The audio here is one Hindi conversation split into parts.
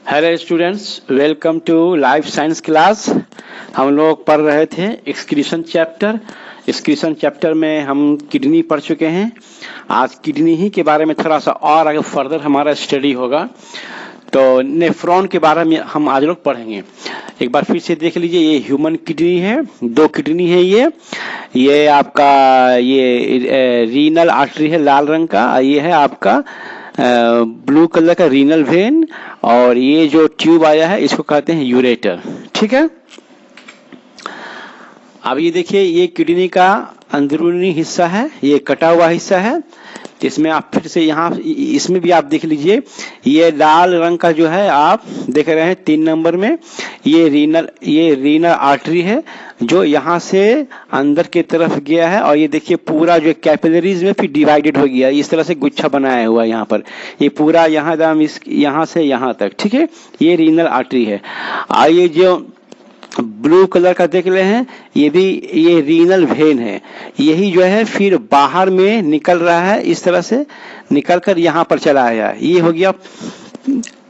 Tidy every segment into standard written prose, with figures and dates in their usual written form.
Hello students, welcome to life science class. हम लोग पढ़ रहे थे एक्सक्रीशन चैप्टर। एक्सक्रीशन चैप्टर में हम किडनी पढ़ चुके हैं। आज किडनी ही के बारे में थोड़ा सा और आगे फर्दर हमारा स्टडी होगा। तो नेफ्रॉन के बारे में हम आज लोग पढ़ेंगे। एक बार फिर से देख लीजिए, ये ह्यूमन किडनी है, दो किडनी है। ये आपका ये रीनल आर्टरी है लाल रंग का, ये है आपका ब्लू कलर का रीनल वेन, और ये जो ट्यूब आया है इसको कहते हैं यूरेटर। ठीक है, अब ये देखिए, ये किडनी का अंदरूनी हिस्सा है, ये कटा हुआ हिस्सा है। इसमें आप फिर से यहाँ इसमें भी आप देख लीजिए, ये लाल रंग का जो है आप देख रहे हैं 3 नंबर में, ये रीनल आर्टरी है जो यहाँ से अंदर की तरफ गया है। और ये देखिए पूरा जो कैपिलरीज में फिर डिवाइडेड हो गया, इस तरह से गुच्छा बनाया हुआ है यहाँ पर। ये पूरा यहाँ से यहाँ तक, ठीक है, ये रीनल आर्टरी है। और ये जो ब्लू कलर का देख रहे हैं, ये रीनल वेन है। यही जो है फिर बाहर में निकल रहा है, इस तरह से निकल कर यहाँ पर चला आया। ये हो गया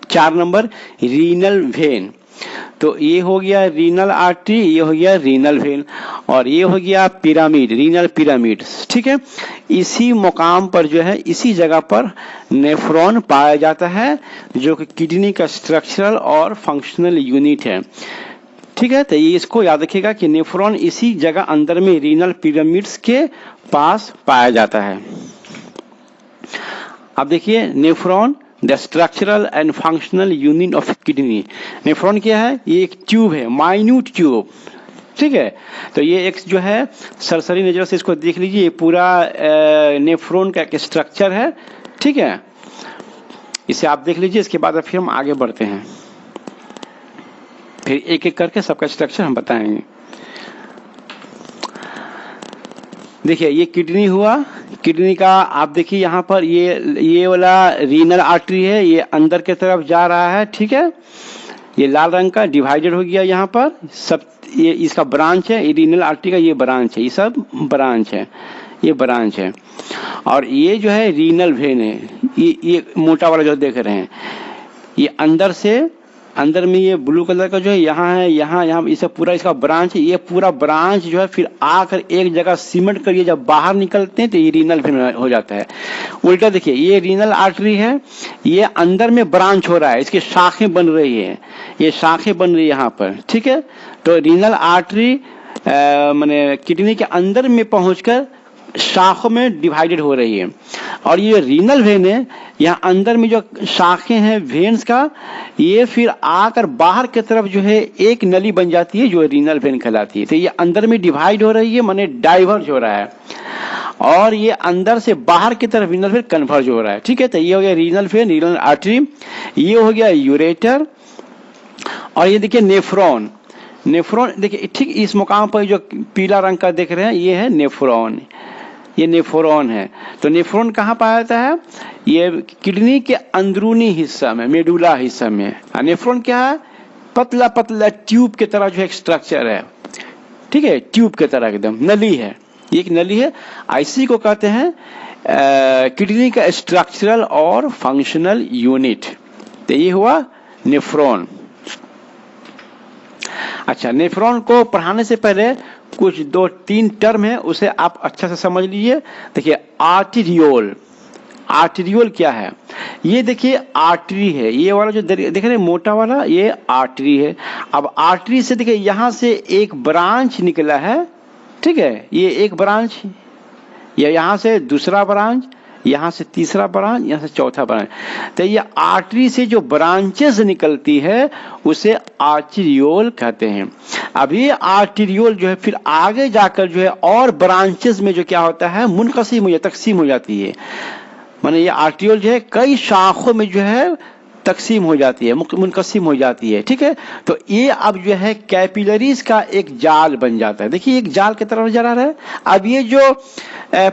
4 नंबर रीनल वेन। तो ये हो गया रीनल आर्टरी, ये हो गया रीनल वेन, और ये हो गया पिरामिड, रीनल पिरामिड। ठीक है, इसी मुकाम पर जो है, इसी जगह पर नेफ्रॉन पाया जाता है, जो कि किडनी का स्ट्रक्चरल और फंक्शनल यूनिट है। ठीक है, तो ये इसको याद रखिएगा कि नेफ्रॉन इसी जगह अंदर में रीनल पिरामिड्स के पास पाया जाता है। अब देखिए, nephron the structural and functional unit of kidney. Nephron क्या है? ये एक ट्यूब है, माइन्यूट ट्यूब। ठीक है, तो ये एक जो है सरसरी नजर से इसको देख लीजिए, ये पूरा नेफ्रॉन का एक स्ट्रक्चर है। ठीक है, इसे आप देख लीजिए, इसके बाद फिर हम आगे बढ़ते हैं, फिर एक एक करके सबका स्ट्रक्चर हम बताएंगे। देखिए, ये किडनी हुआ, किडनी का आप देखिए यहाँ पर ये वाला रीनल आर्टरी है, ये अंदर के तरफ जा रहा है। ठीक है, ये लाल रंग का डिवाइडेड हो गया यहाँ पर सब, ये इसका ब्रांच है, ये रीनल आर्टरी का ये ब्रांच है, ये सब ब्रांच है, ये ब्रांच है। और ये जो है रीनल वेन है, ये मोटा वाला जो देख रहे हैं, ये अंदर में ये ब्लू कलर का जो है यहाँ है, यहाँ इसे पूरा इसका ब्रांच है। ये पूरा ब्रांच जो है फिर आकर एक जगह सीमेंट कर, जब बाहर निकलते हैं तो ये रीनल वेन हो जाता है। उल्टा देखिए, ये रीनल आर्टरी है, ये अंदर में ब्रांच हो रहा है, इसकी शाखें बन रही है, ये शाखें बन रही है यहाँ पर। ठीक है, तो रीनल आर्टरी माने किडनी के अंदर में पहुंचकर शाखों में डिवाइडेड हो रही है। और ये रीनल वेन है, यहाँ अंदर में जो शाखें हैं वेन्स का, ये फिर आकर बाहर की तरफ जो है एक नली बन जाती है, जो रीनल वेन कहलाती है। तो ये अंदर में डिवाइड हो रही है, माने डाइवर्ज हो रहा है, और ये अंदर से बाहर की तरफ रीनल वेन कन्वर्ज हो रहा है। ठीक है, तो ये हो गया रीनल वेन, रीनल आर्टरी, ये हो गया यूरेटर। और ये देखिए नेफ्रॉन, नेफ्रॉन देखिए ठीक इस मुकाम पर जो पीला रंग का देख रहे हैं, ये है नेफ्रॉन, ये नेफ्रॉन है। तो नेफ्रॉन कहाँ पाया जाता है? ये किडनी के अंदरूनी हिस्सा में, मेडुला हिस्सा में। नेफ्रॉन क्या है? पतला पतला ट्यूब की तरह जो एक स्ट्रक्चर है। ठीक है, ट्यूब की तरह एकदम नली है, ये एक नली है। इसी को कहते हैं किडनी का स्ट्रक्चरल और फंक्शनल यूनिट। तो ये हुआ नेफ्रॉन। अच्छा, नेफ्रॉन को पढ़ाने से पहले कुछ 2-3 टर्म है, उसे आप अच्छा से समझ लीजिए। देखिए, आर्टेरियोल, आर्टेरियोल क्या है? ये देखिए आर्टरी है, ये वाला जो देख रहे हैं मोटा वाला, ये आर्टरी है। अब आर्टरी से देखिए यहाँ से एक ब्रांच निकला है। ठीक है, ये एक ब्रांच, या यहाँ से दूसरा ब्रांच, यहाँ से तीसरा ब्रांच, यहाँ से चौथा ब्रांच। तो ये आर्टरी से जो ब्रांचेस निकलती है उसे आर्टेरियोल कहते हैं। अब ये आर्टेरियोल जो है फिर आगे जाकर जो है और ब्रांचेस में जो क्या होता है, मुनकसिम हो जाती, तकसीम हो जाती है। माने ये आर्टेरियोल जो है कई शाखों में जो है तकसीम हो जाती है, मुनकसिम हो जाती है। ठीक है, तो ये अब जो है कैपिलरीज का एक जाल बन जाता है। देखिए, एक जाल की तरह नजर आ रहा है। अब ये जो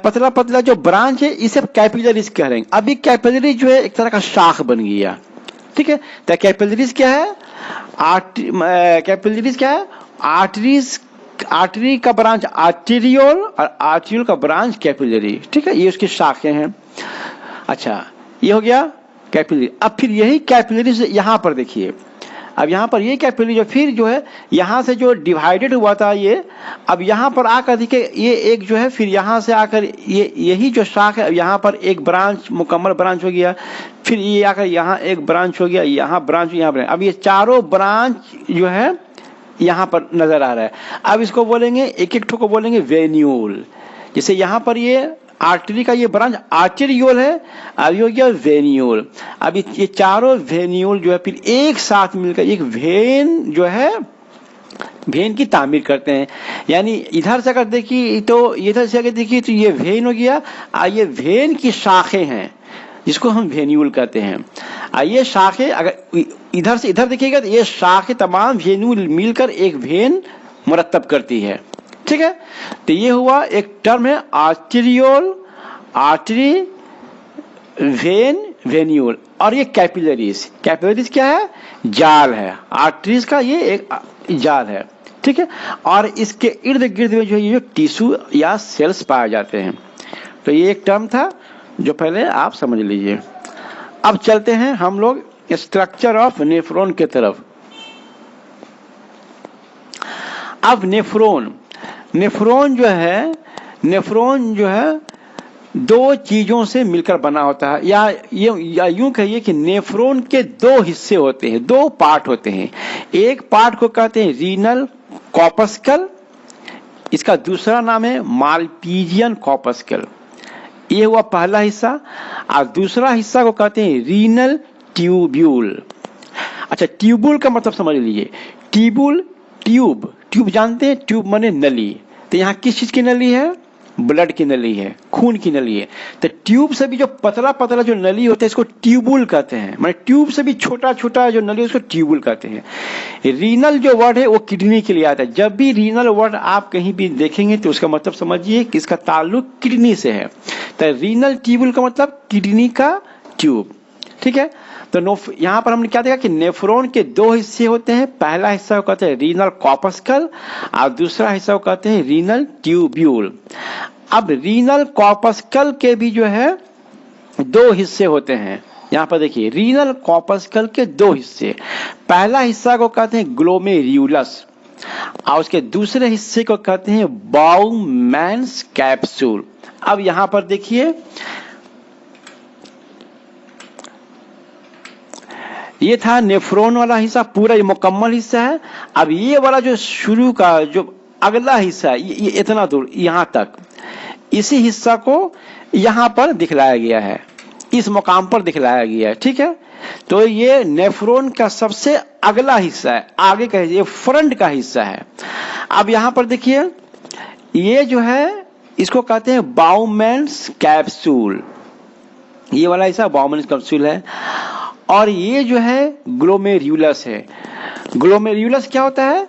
पतला पतला जो ब्रांच है, इसे कैपिलरीज कह रहे हैं। अब ये कैपिलरी जो है एक तरह का शाख बन गया। ठीक है, तो कैपिलरीज क्या है? कैपिलरीज क्या है? आर्टरीज, आर्टरी का ब्रांच आर्टेरियोल और आर्टेरियोल का ब्रांच कैपिलरी। ठीक है, ये उसकी शाखें हैं। अच्छा, ये हो गया कैपिलरी। अब फिर यही कैपिलरी से यहाँ पर देखिए, अब यहाँ पर ये कैपिलरी जो फिर जो है यहाँ से जो डिवाइडेड हुआ था ये, अब यहाँ पर आकर देखिए ये एक जो है फिर यहाँ से आकर ये यही जो शाख है यहाँ पर एक ब्रांच, मुकम्मल ब्रांच हो गया, फिर ये आकर यहाँ एक ब्रांच हो गया, यहाँ ब्रांच, यहाँ ब्रांच। अब ये चारों ब्रांच जो है यहाँ पर नजर आ रहा है। अब इसको बोलेंगे एक एक ठो को बोलेंगे वेन्यूल। जैसे यहाँ पर ये आर्टरी का ये ब्रांच आर्टेरियोल है, अब ये हो गया वेन्यूल। अब ये चारों वेन्यूल जो है फिर एक साथ मिलकर एक वेन जो है वेन की तामीर करते हैं। यानी इधर से अगर देखिए तो इधर से अगर देखिए तो ये वेन हो गया, ये वेन की शाखें हैं जिसको हम वेन्यूल कहते हैं। ये शाखें अगर इधर से इधर देखिएगा तो ये शाखें तमाम वेन्यूल मिलकर एक वेन मुरत्तब करती है, ठीक है। तो ये हुआ एक टर्म है आर्टेरियोल, आर्टरी, वेन, वेन्यूल। और ये कैपिलरीज, कैपिलरीज क्या है? जाल है। आर्टरीज का ये एक जाल है, ठीक है। और इसके इर्द गिर्द में जो ये टिश्यू या सेल्स पाए जाते हैं। तो ये एक टर्म था जो पहले आप समझ लीजिए। अब चलते हैं हम लोग स्ट्रक्चर ऑफ नेफ्रॉन के तरफ। अब नेफ्रॉन जो है दो चीजों से मिलकर बना होता है, या यूं कहिए कि नेफ्रॉन के दो हिस्से होते हैं, दो पार्ट होते हैं। एक पार्ट को कहते हैं रीनल कॉर्पस्कल, इसका दूसरा नाम है मालपीजियन कॉर्पस्कल। ये हुआ पहला हिस्सा। और दूसरा हिस्सा को कहते हैं रीनल ट्यूब्यूल। अच्छा, ट्यूब्यूल का मतलब समझ लीजिए। ट्यूब जानते हैं? ट्यूब माने नली। तो यहाँ किस चीज की नली है? ब्लड की नली है, खून की नली है। तो ट्यूब से भी जो पतला पतला जो नली होता है इसको ट्यूबुल कहते हैं। माने ट्यूब से भी छोटा छोटा जो नली है उसको ट्यूबुल कहते हैं। रीनल जो वर्ड है वो किडनी के लिए आता है। जब भी रीनल वर्ड आप कहीं भी देखेंगे तो उसका मतलब समझिए कि इसका ताल्लुक किडनी से है। तो रीनल ट्यूबुल का मतलब किडनी का ट्यूब, ठीक है। तो यहाँ पर हमने क्या देखा कि नेफ्रॉन के दो हिस्से होते हैं। पहला हिस्सा को कहते हैं रीनल कॉर्पस्कल और दूसरा हिस्सा को कहते हैं रीनल ट्यूब्यूल। अब रीनल कॉर्पस्कल के भी जो है दो हिस्से होते हैं। यहाँ पर देखिए रीनल कॉर्पस्कल के दो हिस्से। पहला हिस्सा को कहते हैं ग्लोमेरुलस और उसके दूसरे हिस्से को कहते हैं बाउमैन्स कैप्सूल। अब यहाँ पर देखिए ये था नेफ्रॉन वाला हिस्सा, पूरा ये मुकम्मल हिस्सा है। अब ये वाला जो शुरू का जो अगला हिस्सा है ये इतना दूर यहाँ तक, इसी हिस्सा को यहाँ पर दिखलाया गया है, इस मुकाम पर दिखलाया गया है, ठीक है। तो ये नेफ्रॉन का सबसे अगला हिस्सा है, आगे का ये फ्रंट का हिस्सा है। अब यहाँ पर देखिए ये जो है इसको कहते हैं बाउमैन्स कैप्सूल। ये वाला हिस्सा बाउमैन्स कैप्सूल है। और ये जो है ग्लोमेरुलस है। ग्लोमेरुलस क्या होता है?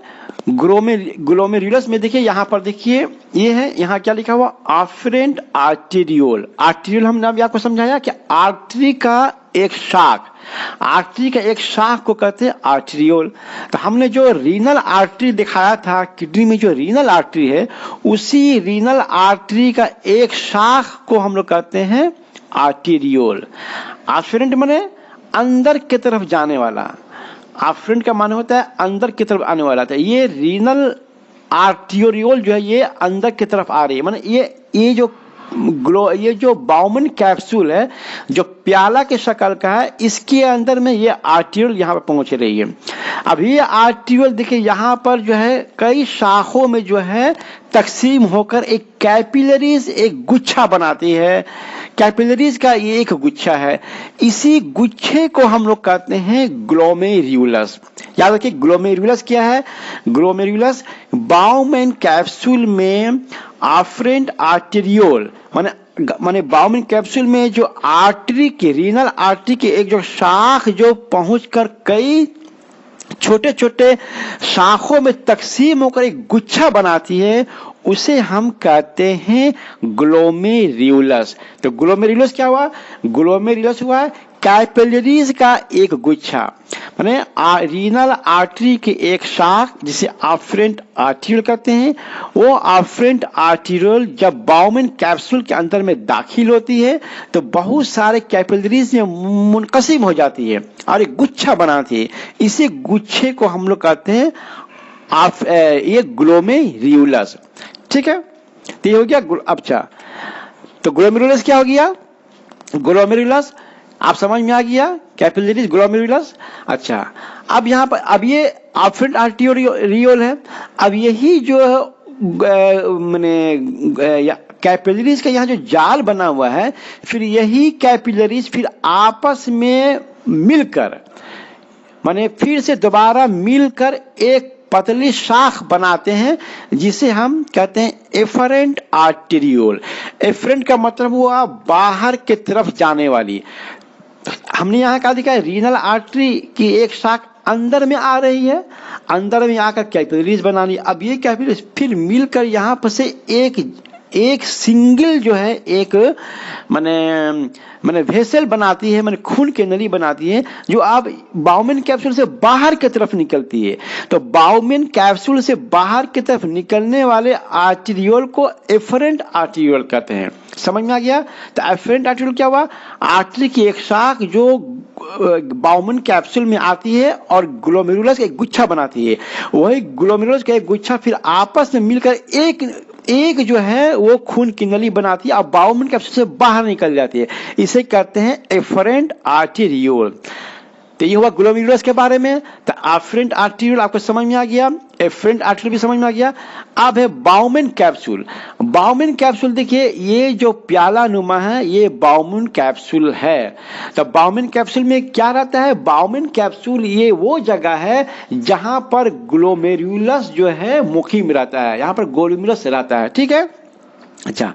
ग्लोमेरुलस में देखिए यहाँ पर देखिए ये है, यहाँ क्या लिखा हुआ? आफ्रेंट आर्टेरियोल। आर्टेरियोल हमने अभी आपको समझाया कि आर्टरी का एक शाख, आर्टरी का एक शाख को कहते हैं आर्टेरियोल। तो हमने जो रीनल आर्टरी दिखाया था किडनी में, जो रीनल आर्टरी है उसी रीनल आर्टरी का एक शाख को हम लोग कहते हैं आर्टेरियोल। आफ्रेंट माने अंदर की तरफ जाने वाला, आफ्रेंट का माने होता है अंदर की तरफ आने वाला था। ये रीनल आर्टेरियोल जो है ये अंदर की तरफ आ रही है, माने ये जो बाउमन कैप्सूल है जो प्याला के शक्ल का है, इसके अंदर में ये आर्टेरियोल यहाँ पर पहुंच रही है। अब ये आर्टेरियोल देखिए यहाँ पर जो है कई शाखों में जो है तकसीम होकर एक कैपिलरीज एक गुच्छा बनाती है। कैपिलरीज का ये एक गुच्छा है, इसी गुच्छे को हम लोग कहते हैं ग्लोमेरुलस। याद रखिए ग्लोमेरुलस क्या है? ग्लोमेरुलस बाउमन कैप्सूल में आफ्रेंट आर्टेरियोल माने बाउमन कैप्सूल में जो आर्टरी के रीनल आर्टरी के एक जो शाख जो पहुंचकर कई छोटे छोटे शाखों में तकसीम होकर एक गुच्छा बनाती है, उसे हम कहते हैं ग्लोमेरुलस। तो ग्लोमेरुलस क्या हुआ? ग्लोमेरुलस हुआ कैपिलरीज का एक गुच्छा। माने रीनल आर्टरी के एक शाख जिसे आफ्रेंट आर्टीरियल कहते हैं, वो आफ्रेंट आर्टीरियल जब बाउमेन कैप्सूल के अंदर में दाखिल होती है तो बहुत सारे कैपिलरीज में मुनकसिम हो जाती है और एक गुच्छा बनाती है। इसी गुच्छे को हम लोग कहते हैं ये ग्लोमेरुलस। ठीक है, तो ये हो गया। अच्छा, तो ग्लोमेरुलस क्या हो गया? ग्लोमेरुलस आप समझ में आ गया, कैपिलरीज ग्लोमेरुलस। अच्छा, अब यहाँ पर अब ये आफ्रेंट आर्टीरियोल है। अब यही जो मैंने कैपिलरीज का यहाँ जो जाल बना हुआ है, फिर यही कैपिलरीज फिर आपस में मिलकर माने फिर से दोबारा मिलकर एक पतली शाख बनाते हैं जिसे हम कहते हैं एफरेंट आर्टेरियोल। एफरेंट का मतलब हुआ बाहर की तरफ जाने वाली। हमने यहाँ कहा दिखा रीनल आर्टरी की एक शाख अंदर में आ रही है, अंदर में आकर कैपिलरीज बनानी। अब ये कैपिलरीज फिर मिलकर यहाँ पर से एक सिंगल जो है एक माने वेसल बनाती है, माने खून की नली बनाती है जो अब बाउमेन कैप्सूल से बाहर की तरफ निकलती है। तो बाउमेन कैप्सूल से बाहर की तरफ निकलने वाले आर्टेरियोल को एफरेंट आर्टेरियोल कहते हैं। समझ में आ गया? तो एफरेंट आर्टेरियोल क्या हुआ? आर्टरी की एक शाख जो बाउमेन कैप्सूल में आती है और ग्लोमेरुलस का एक गुच्छा बनाती है। वही ग्लोमेरुलस का एक गुच्छा फिर आपस में मिलकर एक जो है वो खून की नली बनाती है और बाउमेन कैप्सूल से बाहर निकल जाती है। इसे कहते हैं एफरेंट आर्टेरियोल। तो ये हुआ ग्लोमेरुलस के बारे में। तो एफरेंट आर्टेरियोल आपको समझ में आ गया, एफरेंट आर्टेरियोल भी समझ में आ गया। अब है बाउमेन कैप्सूल। बाउमेन कैप्सूल देखिए, ये जो प्याला नुमा है ये बाउमेन कैप्सूल है। तो बाउमेन कैप्सूल में क्या रहता है? बाउमेन कैप्सूल ये वो जगह है जहां पर ग्लोमेरुलस जो है मुखिम रहता है, यहां पर ग्लोमेरुलस रहता है। ठीक है। अच्छा,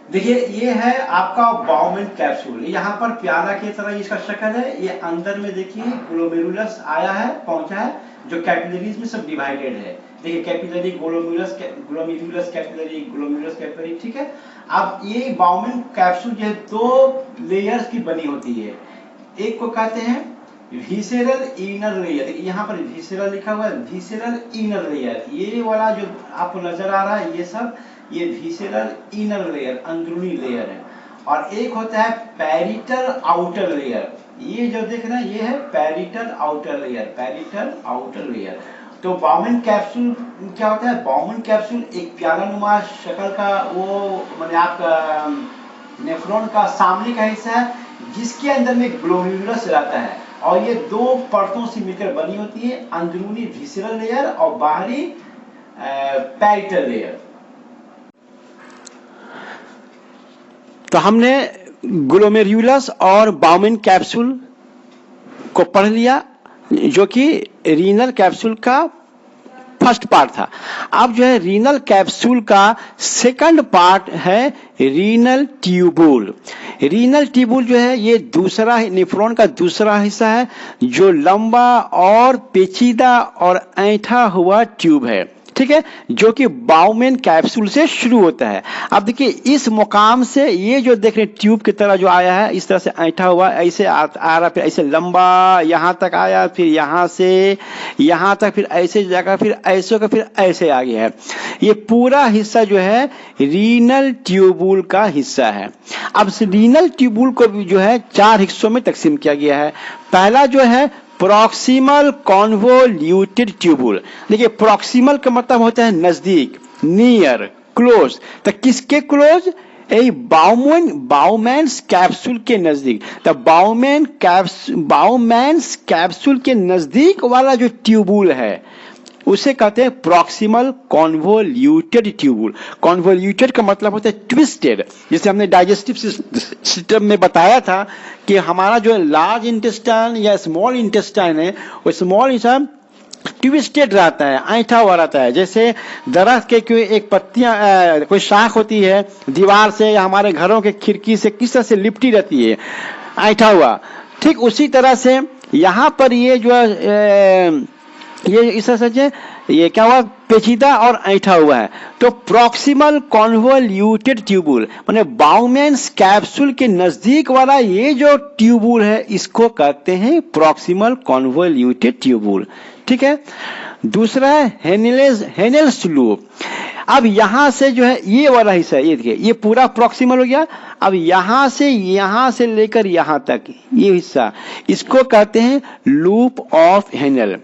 देखिए ये है आपका बाउमेन कैप्सूल। यहाँ पर प्याला की तरह इसका शक्ल है। ये अंदर में देखिए ग्लोमेरुलस आया है, पहुंचा है, जो कैपिलरीज में सब डिवाइडेड है। देखिए कैपिलरी ग्लोमेरुलस कैपिलरी। ठीक है। अब ये बाउमेन कैप्सूल जो है दो लेयर्स की बनी होती है। एक को कहते हैं विसेरल इनर लेयर। यहाँ पर विसेरल लिखा हुआ है, विसेरल इनर लेयर। ये वाला जो आपको नजर आ रहा है ये सब ये विसेरल इनर लेयर, अंदरूनी लेयर है। और एक होता है पैरिटल आउटर लेयर। ये जो देख रहे हैं ये है पैरिटल आउटर लेयर। तो बाउमेन कैप्सूल क्या होता है? बाउमेन कैप्सूल एक प्याला नुमा शक्ल का वो माने आपका नेफ्रॉन का सामने का हिस्सा है जिसके अंदर में ग्लोमेरुलस रहता है और ये दो परतों से मिलकर बनी होती है, अंदरूनी विसेरल लेयर और बाहरी पैरिटल लेयर। तो हमने ग्लोमेरुलस और बाउमेन कैप्सूल को पढ़ लिया जो कि रीनल कैप्सूल का फर्स्ट पार्ट था। अब जो है रीनल कैप्सूल का सेकंड पार्ट है रीनल ट्यूबुल। रीनल ट्यूबुल जो है ये दूसरा नेफ्रॉन का दूसरा हिस्सा है जो लंबा और पेचीदा और ऐंठा हुआ ट्यूब है। ठीक है, जो कि बाउमेन कैप्सूल से शुरू होता है। अब देखिए इस मुकाम से ये जो देख रहे ट्यूब की तरह जो आया है इस तरह से ऐंठा हुआ ऐसे आ रहा, फिर ऐसे लंबा यहाँ तक आया, फिर यहाँ से यहाँ तक, फिर ऐसे जाकर फिर ऐसे का फिर ऐसे आ गया है। ये पूरा हिस्सा जो है रीनल ट्यूबुल का हिस्सा है। अब इस रीनल ट्यूबुल को भी जो है 4 हिस्सों में तकसीम किया गया है। पहला जो है प्रॉक्सिमल कॉन्वोल्यूटेड ट्यूबुल। देखिए प्रॉक्सिमल का मतलब होता है नजदीक, नियर, क्लोज। तो किसके क्लोज? यही बाउमेन्स कैप्सूल के नजदीक। तो बाउमेन्स कैप्सूल के नजदीक वाला जो ट्यूबुल है उसे कहते हैं प्रॉक्सिमल कॉन्वोल्यूटेड ट्यूबुल। कॉन्वोल्यूटेड का मतलब होता है ट्विस्टेड। जैसे हमने डाइजेस्टिव सिस्टम में बताया था कि हमारा जो लार्ज इंटेस्टाइन या स्मॉल इंटेस्टाइन है वो स्मॉल इंटेस्टाइन ट्विस्टेड रहता है, ऐंठा हुआ रहता है। जैसे दरख्त के कोई एक पत्तियां कोई शाख होती है दीवार से या हमारे घरों के खिड़की से किस तरह से लिपटी रहती है, ऐंठा हुआ। ठीक उसी तरह से यहाँ पर ये जो ये इस तरह से ये क्या हुआ, पेचीदा और ऐंठा हुआ है। तो प्रॉक्सिमल कॉन्वोल्यूटेड ट्यूबुल माने बाउमेंस कैप्सूल के नजदीक वाला ये जो ट्यूबुल है इसको कहते हैं प्रॉक्सिमल कॉन्वोल्यूटेड ट्यूबुल। ठीक है। दूसरा है हेनेल्स लूप। अब यहां से जो है ये वाला हिस्सा, ये देखिए ये पूरा प्रॉक्सिमल हो गया। अब यहां से लेकर यहां तक ये हिस्सा, इसको कहते हैं लूप ऑफ हेनेल।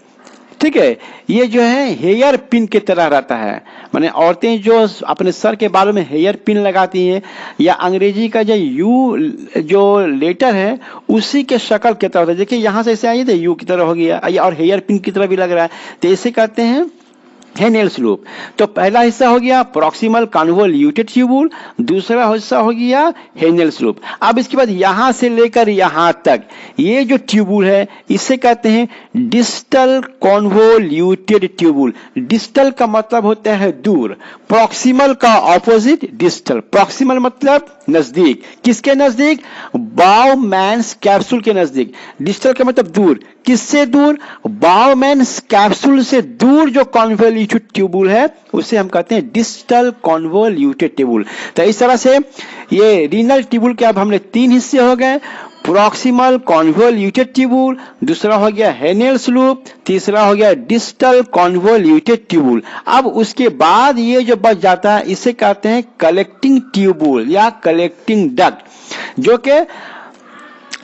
ठीक है। ये जो है हेयर पिन की तरह रहता है, माने औरतें जो अपने सर के बालों में हेयर पिन लगाती हैं, या अंग्रेजी का जो यू जो लेटर है उसी के शक्ल की तरह होता है। देखिए यहां से ऐसे आइए तो यू की तरह हो गया, और हेयर पिन की तरह भी लग रहा है, तो इसे कहते हैं हेनेल्स लूप। तो पहला हिस्सा हो गया प्रॉक्सिमल कॉन्वोल्यूटेड ट्यूबुल, दूसरा हिस्सा हो गया हेनेल्स लूप। अब इसके बाद यहां से लेकर यहां तक ये जो ट्यूबुल है इसे कहते हैं डिस्टल कॉन्वोल्यूटेड ट्यूबुल। डिस्टल का मतलब होता है दूर, प्रॉक्सिमल का ऑपोजिट डिस्टल। प्रॉक्सिमल मतलब नजदीक, किसके नजदीक, बाउमेंस कैप्सूल के नजदीक। डिस्टल का मतलब दूर, किससे दूर, बाउमेंस कैप्सूल से दूर जो कॉन्वोल्यूटेड ट्यूबुल है उसे हम कहते हैं डिस्टल कॉन्वोल्यूटेड ट्यूबुल। तो इस तरह से ये रीनल ट्यूबुल के अब हमने 3 हिस्से हो गए, प्रॉक्सिमल कॉन्वोल्यूटेड ट्यूबुल, दूसरा हो गया हेनेल्स लूप, तीसरा हो गया डिस्टल कॉन्वोल्यूटेड ट्यूबुल। अब उसके बाद ये जो बच जाता है इसे कहते हैं कलेक्टिंग ट्यूबुल या कलेक्टिंग डक्ट, जो कि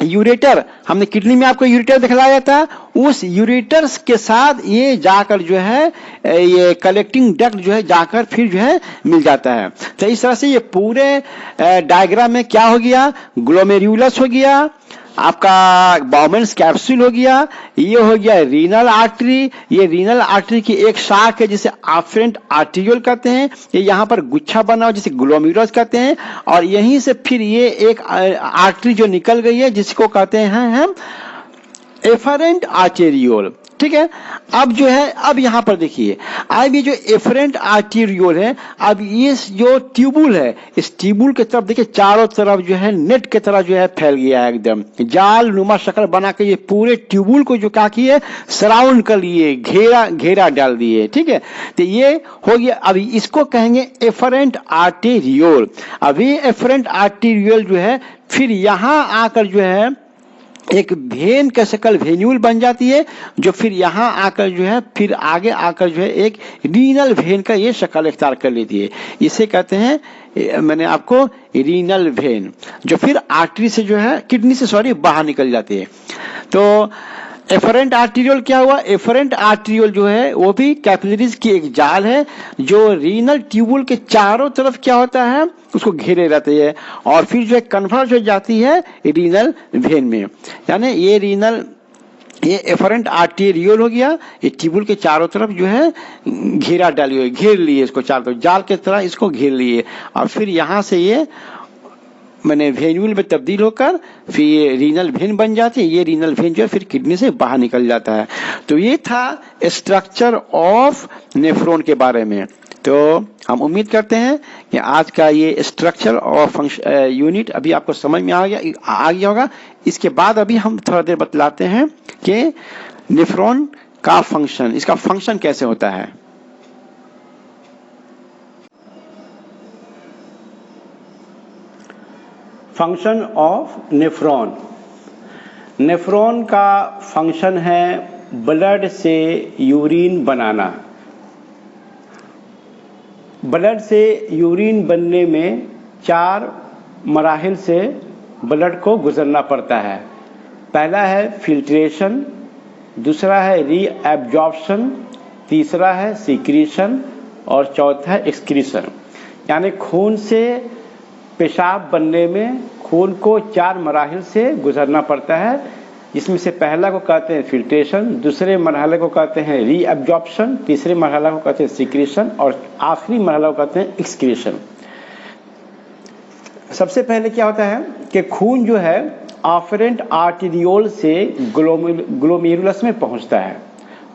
यूरेटर, हमने किडनी में आपको यूरेटर दिखलाया था, उस यूरेटर्स के साथ ये जाकर जो है ये कलेक्टिंग डक्ट जो है जाकर फिर जो है मिल जाता है। तो इस तरह से ये पूरे डायग्राम में क्या हो गया, ग्लोमेरुलस हो गया, आपका बाउमेंस कैप्सूल हो गया, ये हो गया रीनल आर्टरी। ये रीनल आर्टरी की एक शाख है जिसे आफरेंट आर्टिरियोल कहते हैं, ये यहाँ पर गुच्छा बना हो जिसे ग्लोमेरुलस कहते हैं, और यहीं से फिर ये एक आर्टरी जो निकल गई है जिसको कहते हैं हम एफरेंट आर्टेरियोल। ठीक है। अब जो है, अब यहां पर देखिए, अब ये जो एफरेंट आर्टेरियोल है, अब ये जो ट्यूबुल है इस ट्यूबुल के तरफ देखिए चारों तरफ जो है नेट के तरह जो है फैल गया है, एकदम जाल नुमा शक्ल बना के ये पूरे ट्यूबुल को जो क्या किए, सराउंड कर लिए, घेरा डाल दिए। ठीक है। तो ये हो गया। अभी इसको कहेंगे एफरेंट आर्टेरियोल। अभी एफरेंट आर्टेरियोल जो है फिर यहां आकर जो है एक वेन का शक्ल वेन्यूल बन जाती है, जो फिर यहाँ आकर जो है फिर आगे आकर जो है एक रीनल वेन का ये शक्ल इख्तियार कर लेती है। इसे कहते हैं, मैंने आपको रीनल वेन, जो फिर आर्टरी से जो है किडनी से बाहर निकल जाती है। तो एफरेंट आर्टेरियोल क्या हुआ, एफरेंट आर्टेरियोल जो है वो भी कैपिलरीज की एक जाल है जो रीनल ट्यूबुल के चारों तरफ क्या होता है उसको घेरे रहती है, और फिर जो है कन्वर्ज हो जाती है रीनल वेन में। यानी ये एफरेंट आर्टेरियोल हो गया, ये ट्यूबुल के चारों तरफ जो है घेरा डाली हुई, घेर लिए इसको चारों तरफ, जाल के तरह इसको घेर लिए, और फिर यहाँ से ये मैंने वेन्यूल में तब्दील होकर फिर ये रीनल वेन बन जाती है। ये रीनल वेन जो है फिर किडनी से बाहर निकल जाता है। तो ये था स्ट्रक्चर ऑफ नेफ्रॉन के बारे में। तो हम उम्मीद करते हैं कि आज का ये स्ट्रक्चर और फंक्शन यूनिट अभी आपको समझ में आ गया होगा। इसके बाद अभी हम थोड़ा देर बतलाते हैं कि नेफ्रॉन का फंक्शन, इसका फंक्शन कैसे होता है। Function of nephron. नेफ्रॉन का फंक्शन है ब्लड से यूरिन बनाना। ब्लड से यूरिन बनने में 4 मराहिल से ब्लड को गुजरना पड़ता है। पहला है फिल्ट्रेशन, दूसरा है रीएब्जॉर्प्शन, तीसरा है सीक्रेशन और चौथा है एक्सक्रीशन। यानी खून से पेशाब बनने में खून को 4 मराहिल से गुजरना पड़ता है, जिसमें से पहला को कहते हैं फिल्ट्रेशन, दूसरे मरहले को कहते हैं रीएब्जॉर्प्शन, तीसरे मरहला को कहते हैं सीक्रेशन और आखिरी मरहला को कहते हैं एक्सक्रीशन। सबसे पहले क्या होता है कि खून जो है आफरेंट आर्टेरियोल से ग्लोमेरुलस में पहुंचता है।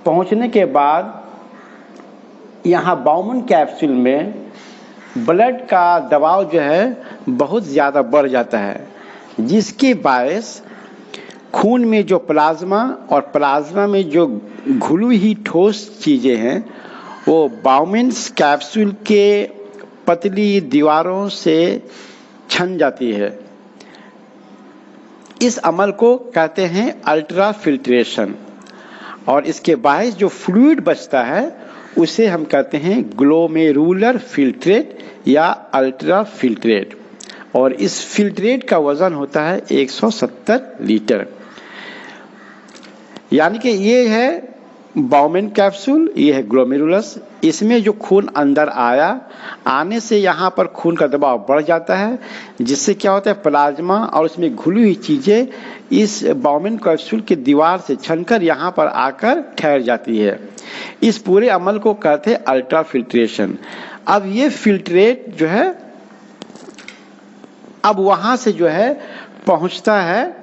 पहुंचने के बाद यहाँ बाउमन कैप्सूल में ब्लड का दबाव जो है बहुत ज़्यादा बढ़ जाता है, जिसके बायस खून में जो प्लाज्मा और प्लाज्मा में जो घुली हुई ठोस चीजें हैं वो बाउमेन्स कैप्सूल के पतली दीवारों से छन जाती है। इस अमल को कहते हैं अल्ट्रा फिल्ट्रेशन, और इसके बायस जो फ्लूइड बचता है उसे हम कहते हैं ग्लोमेरुलर फिल्ट्रेट या अल्ट्रा फिल्ट्रेट, और इस फिल्ट्रेट का वजन होता है 170 लीटर। यानी कि ये है बाउमेन कैप्सूल, ये है ग्लोमेरुलस। इसमें जो खून अंदर आने से यहाँ पर खून का दबाव बढ़ जाता है, जिससे क्या होता है प्लाज्मा और उसमें घुली हुई चीजें इस बाउमेन कैप्सूल की दीवार से छनकर यहाँ पर आकर ठहर जाती है। इस पूरे अमल को कहते हैं अल्ट्रा फिल्ट्रेशन। अब ये फिल्ट्रेट जो है अब वहां से जो है पहुंचता है।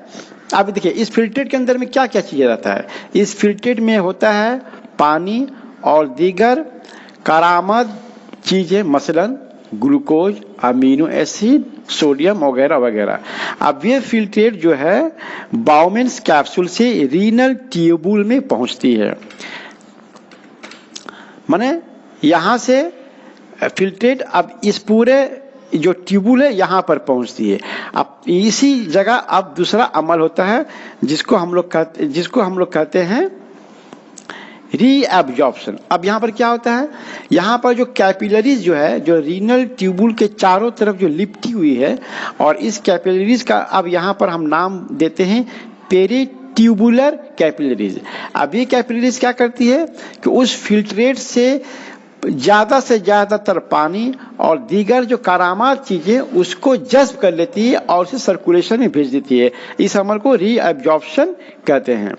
अब देखिए इस फिल्ट्रेट के अंदर में क्या क्या चीजें रहता है। इस फिल्ट्रेट में होता है पानी और दीगर कारामद चीजें, मसलन ग्लूकोज, अमीनो एसिड, सोडियम वगैरह वगैरह। अब ये फिल्ट्रेट जो है बाउमेन्स कैप्सूल से रीनल ट्यूबुल में पहुंचती है। माने यहां से फिल्ट्रेट अब इस पूरे जो ट्यूबुल है यहाँ पर पहुंचती है। अब इसी जगह अब दूसरा अमल होता है जिसको हम लोग कहते हैं रीएब्जॉर्प्शन। अब यहाँ पर क्या होता है, यहाँ पर जो कैपिलरीज जो है जो रीनल ट्यूबुल के चारों तरफ जो लिपटी हुई है, और इस कैपिलरीज का अब यहाँ पर हम नाम देते हैं पेरिट्यूबुलर कैपिलरीज। अब ये कैपिलरीज क्या करती है कि उस फिल्ट्रेट से ज्यादातर पानी और दीगर जो कारामद चीजें उसको जज्ब कर लेती है और उसे सर्कुलेशन में भेज देती है। इस अमल को रीएब्जॉर्प्शन कहते हैं।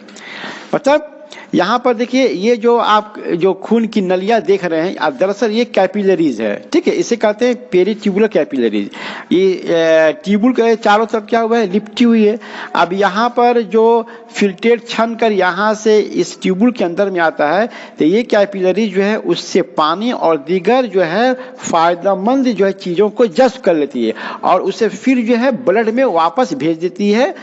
मतलब यहाँ पर देखिए ये जो आप जो खून की नलियां देख रहे हैं, आप दरअसल ये कैपिलरीज है, ठीक है, इसे कहते हैं पेरिट्यूबुलर कैपिलरीज। ये ट्यूबुल के चारों तरफ क्या हुआ है, लिपटी हुई है। अब यहाँ पर जो फिल्ट्रेट छन कर यहाँ से इस ट्यूबुल के अंदर में आता है, तो ये कैपिलरी जो है उससे पानी और दीगर जो है फायदेमंद जो है चीजों को जज्ब कर लेती है और उसे फिर जो है ब्लड में वापस भेज देती है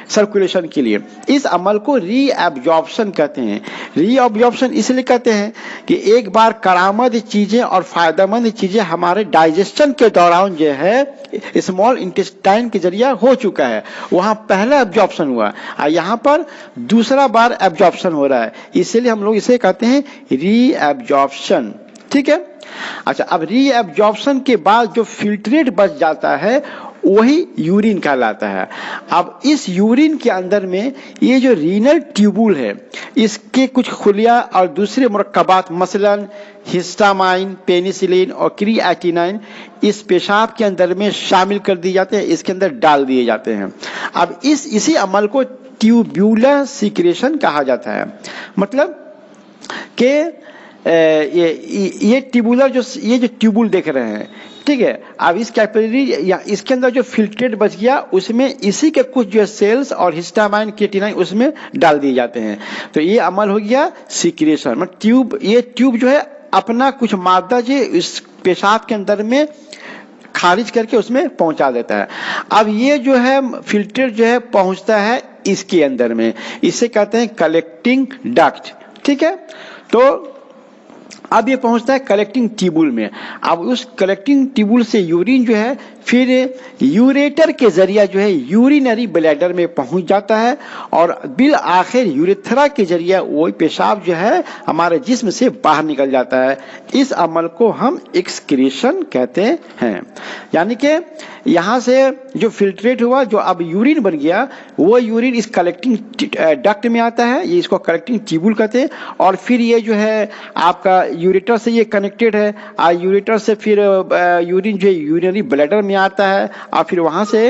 सर्कुलेशन के लिए। इस अमल को रीएब्जॉर्प्शन कहते हैं। रीएब्जॉर्प्शन इसलिए कहते हैं कि एक बार करामद चीजें और फायदेमंद चीजें हमारे डाइजेशन के दौरान जो है स्मॉल इंटेस्टाइन के जरिए हो चुका है, वहां पहला एब्जॉर्प्शन हुआ और यहाँ पर दूसरा बार एब्जॉर्प्शन हो रहा है, इसीलिए हम लोग इसे कहते हैं रीएब्जॉर्प्शन। ठीक है। अच्छा, अब रीएब्जॉर्प्शन के बाद जो फिल्ट्रेट बच जाता है वही यूरिन कहलाता है। अब इस यूरिन के अंदर में ये जो रीनल ट्यूबुल है इसके कुछ खुलिया और दूसरे मुरक्कबात मसलन हिस्टामाइन, पेनिसिलिन और क्रिएटिनाइन इस पेशाब के अंदर में शामिल कर दिए जाते हैं, इसके अंदर डाल दिए जाते हैं। अब इसी अमल को ट्यूब्यूलर सीक्रेशन कहा जाता है। मतलब कि ये ट्यूबुलर ये जो ट्यूबुल देख रहे हैं, ठीक है, अब इस कैपिलरी या इसके अंदर जो फिल्ट्रेट बच गया उसमें इसी के कुछ जो सेल्स और हिस्टामाइन, क्रिएटिनाइन उसमें डाल दिए जाते हैं, तो ये अमल हो गया सीक्रेशन। मतलब ये ट्यूब जो है अपना कुछ मादा जो इस पेशाब के अंदर में खारिज करके उसमें पहुंचा देता है। अब ये जो है फिल्ट्रेट जो है पहुंचता है इसके अंदर में, इसे कहते हैं कलेक्टिंग डक्ट। ठीक है, तो अब ये पहुंचता है कलेक्टिंग ट्यूबुल में। अब उस कलेक्टिंग ट्यूबुल से यूरिन जो है फिर यूरेटर के जरिए जो है यूरिनरी ब्लैडर में पहुंच जाता है और बिल आखिर यूरेथ्रा के जरिए वो पेशाब जो है हमारे जिस्म से बाहर निकल जाता है। इस अमल को हम एक्सक्रीशन कहते हैं। यानी कि यहाँ से जो फिल्ट्रेट हुआ, जो अब यूरिन बन गया, वो यूरिन इस कलेक्टिंग डक्ट में आता है, ये इसको कलेक्टिंग ट्यूबुल कहते हैं, और फिर ये जो है आपका यूरेटर से ये कनेक्टेड है, यूरेटर से फिर यूरिन जो है यूरिनरी ब्लैडर में आता है और फिर वहां से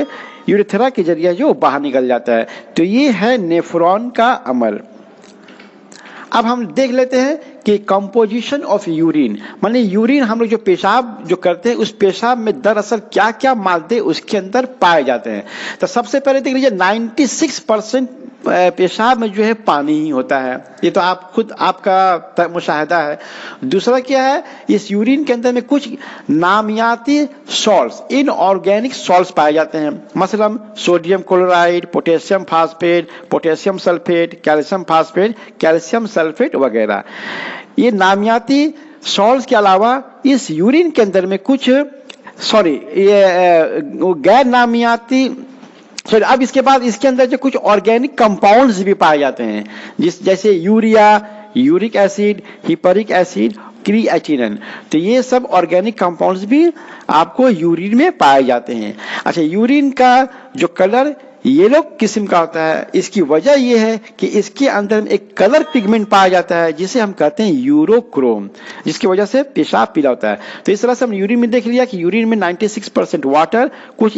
यूरेथ्रा के जरिए जो बाहर निकल जाता है। तो ये है नेफ्रॉन का अमल। अब हम देख लेते हैं कि कंपोजिशन ऑफ यूरिन, माने यूरिन हम लोग जो पेशाब जो करते हैं उस पेशाब में दरअसल क्या क्या मादे उसके अंदर पाए जाते हैं। तो सबसे पहले देख लीजिए 96% पेशाब में जो है पानी ही होता है। ये तो आप खुद आपका मुशाहिदा है। दूसरा क्या है, इस यूरिन के अंदर में कुछ नामियाती सॉल्ट्स, इनऑर्गेनिक सॉल्ट्स पाए जाते हैं, मसलन sodium chloride, potassium phosphate, potassium sulphate, calcium phosphate, calcium sulphate वगैरह। ये नामियाती सॉल्ट्स के अलावा इस यूरिन के अंदर में कुछ गैर नामियाती अब इसके बाद इसके अंदर जो कुछ ऑर्गेनिक कंपाउंड्स भी पाए जाते हैं, जैसे urea, uric acid, hippuric acid, creatinine. तो ये सब ऑर्गेनिक कंपाउंड्स भी आपको यूरिन में पाए जाते हैं। अच्छा, यूरिन का जो कलर येलो किस्म का होता है, इसकी वजह यह है कि इसके अंदर में एक कलर पिगमेंट पाया जाता है जिसे हम कहते हैं यूरोक्रोम, जिसकी वजह से पेशाब पीला होता है। तो इस तरह से हम यूरिन में देख लिया कि यूरिन में 96% वाटर, कुछ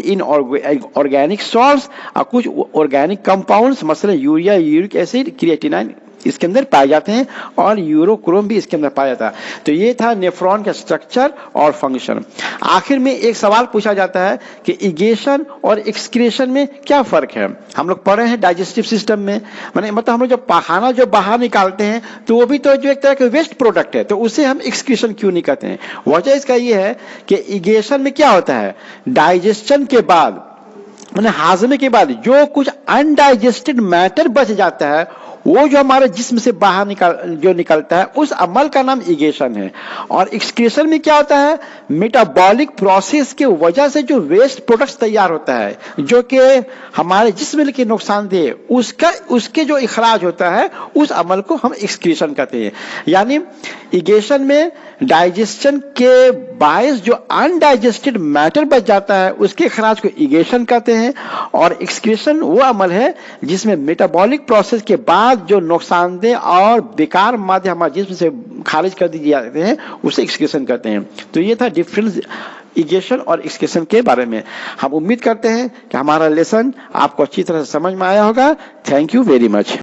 ऑर्गेनिक सॉल्ट्स और कुछ ऑर्गेनिक कंपाउंड्स, मसलन यूरिया, यूरिक एसिड, क्रिएटिनिन इसके अंदर पाए जाते हैं और यूरोक्रोम भी इसके अंदर पाया जाता है। तो ये था नेफ्रॉन का स्ट्रक्चर और फंक्शन। आखिर में एक सवाल पूछा जाता है कि इगेशन और एक्सक्रीशन में क्या फर्क है। हम लोग पढ़े हैं डाइजेस्टिव सिस्टम में, मतलब हम लोग जो खाना जो बाहर निकालते हैं तो वो भी तो जो एक तरह का वेस्ट प्रोडक्ट है, तो उसे हम एक्सक्रीशन क्यों नहीं कहते हैं। वजह इसका ये है कि इगेशन में क्या होता है, डाइजेशन के बाद, हाजमे के बाद जो कुछ अनडाइजेस्टेड मैटर बच जाता है, वो जो हमारे जिस्म से बाहर निकलता है, उस अमल का नाम इगेशन है। और एक्सक्रीशन में क्या होता है, मेटाबॉलिक प्रोसेस के वजह से जो वेस्ट प्रोडक्ट्स तैयार होता है जो कि हमारे जिस्म के नुकसानदेह, उसके जो इखराज होता है, उस अमल को हम एक्सक्रीशन कहते हैं। यानी इगेशन में डाइजेशन के बायस जो अनडाइजेस्टेड मैटर बच जाता है उसके इखराज को इगेशन कहते हैं। और एक्सक्रीशन वो अमल है जिसमें मेटाबॉलिक प्रोसेस के बाद जो नुकसानदेह और बेकार मादे हमारे जिस्म से खारिज कर दिए जाते हैं उसे एक्सक्रीशन कहते हैं। तो ये था डिफरेंस इगेशन और एक्सक्रीशन के बारे में। हम उम्मीद करते हैं कि हमारा लेसन आपको अच्छी तरह से समझ में आया होगा। Thank you very much.